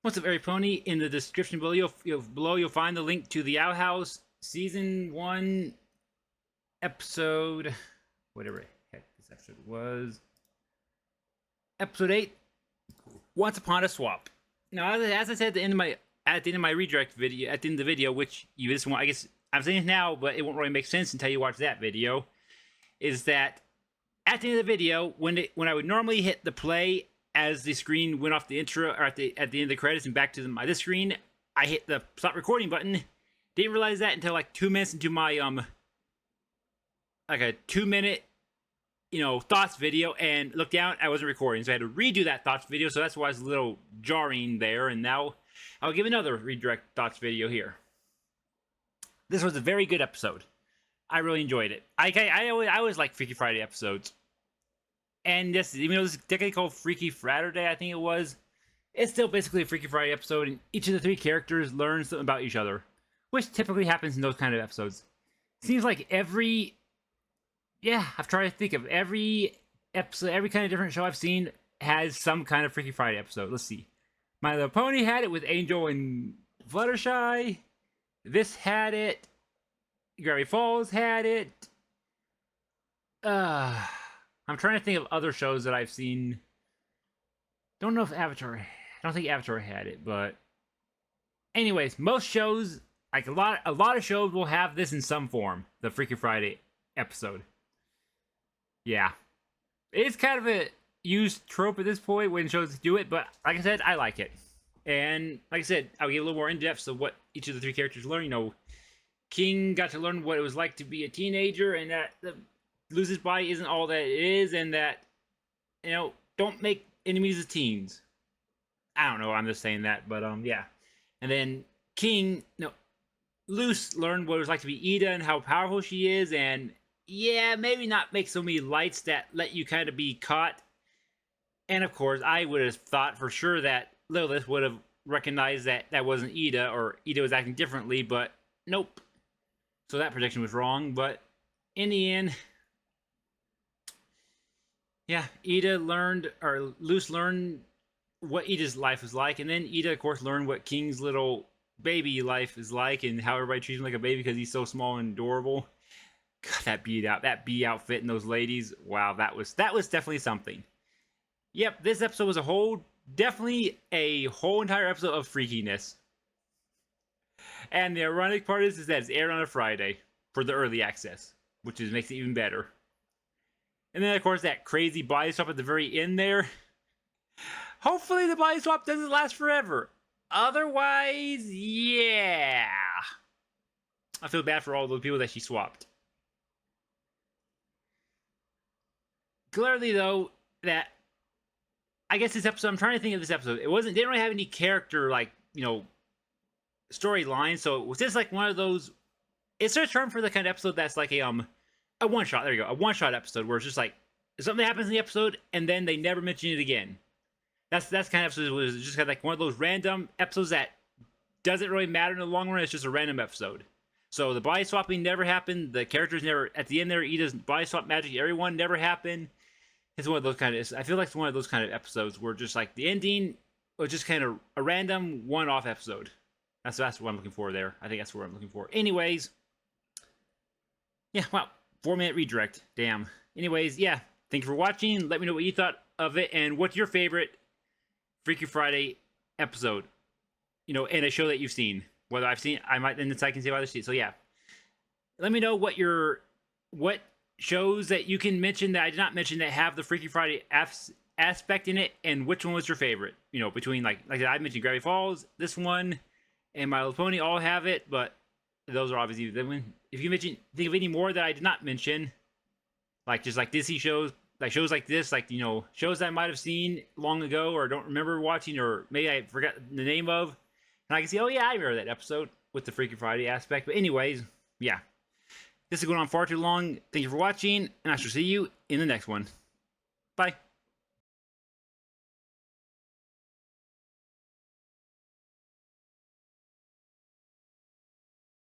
What's up, Every Pony? In the description below, you'll find the link to the Outhouse Season 1 episode, whatever the heck this episode was. Episode 8, Once Upon a Swap. Now, as I said at the end of my redirect video, at the end of the video, which you just want, I guess I'm saying it now, but it won't really make sense until you watch that video, is that at the end of the video, when I would normally hit the play as the screen went off the intro, or at the end of the credits and back to this screen, I hit the stop recording button. Didn't realize that until like 2 minutes into my like a 2-minute thoughts video, and looked down, I wasn't recording, so I had to redo that thoughts video. So that's why it's a little jarring there. And now I'll give another redirect thoughts video here. This was a very good episode. I really enjoyed it. I always like Freaky Friday episodes. And this, even though this is technically called Freaky Friday, I think it was, it's still basically a Freaky Friday episode, and each of the three characters learns something about each other, which typically happens in those kind of episodes. Seems like I've tried to think of every episode, every kind of different show I've seen has some kind of Freaky Friday episode. Let's see. My Little Pony had it with Angel and Fluttershy. This had it. Gravity Falls had it. I'm trying to think of other shows that I've seen. Don't know if Avatar. I don't think Avatar had it, but anyways, most shows, like a lot of shows, will have this in some form. The Freaky Friday episode. Yeah, it's kind of a used trope at this point when shows do it, but like I said, I like it. And like I said, I'll get a little more in depth of what each of the three characters learn. King got to learn what it was like to be a teenager, and that lose his body isn't all that it is, and that don't make enemies as teens. I don't know, I'm just saying that, but yeah. And then Luce learned what it was like to be Ida and how powerful she is, and yeah, maybe not make so many lights that let you kind of be caught. And of course, I would have thought for sure that Lilith would have recognized that that wasn't Ida, or Ida was acting differently, but nope. So that prediction was wrong, but in the end, yeah, Luce learned what Ida's life was like, and then Ida, of course, learned what King's little baby life is like, and how everybody treats him like a baby because he's so small and adorable. God, that bee outfit and those ladies, wow, that was definitely something. Yep, this episode was definitely a whole entire episode of freakiness. And the ironic part is that it's aired on a Friday for the early access, which makes it even better. And then, of course, that crazy body swap at the very end there. Hopefully the body swap doesn't last forever. Otherwise, yeah. I feel bad for all those people that she swapped. Clearly, though, that I guess this episode, I'm trying to think of this episode. Didn't really have any character, storyline, so it was just like one of those. It's a term for the kind of episode that's like a one shot. There you go, a one shot episode where it's just like something happens in the episode and then they never mention it again. That's kind of episode was just kind of like one of those random episodes that doesn't really matter in the long run. It's just a random episode. So the body swapping never happened. The characters never at the end there. Ida's body swap magic, everyone never happened. It's one of those kind of. I feel like it's one of those kind of episodes where just like the ending was just kind of a random one-off episode. That's what I'm looking for there. I think that's what I'm looking for. Anyways, yeah, wow, 4-minute redirect. Damn. Anyways, yeah, thank you for watching. Let me know what you thought of it and what's your favorite Freaky Friday episode. In a show that you've seen. Whether I've seen, I might then decide I can see if I've seen. So yeah, let me know what shows that you can mention that I did not mention that have the Freaky Friday aspect in it, and which one was your favorite. Between like I mentioned Gravity Falls, this one, and My Little Pony all have it, but those are obviously the one. If you think of any more that I did not mention, just like Disney shows, like shows like this, shows that I might have seen long ago or don't remember watching, or maybe I forgot the name of, and I can see, oh yeah, I remember that episode with the Freaky Friday aspect. But anyways, yeah, this is going on far too long. Thank you for watching, and I shall see you in the next one. Bye.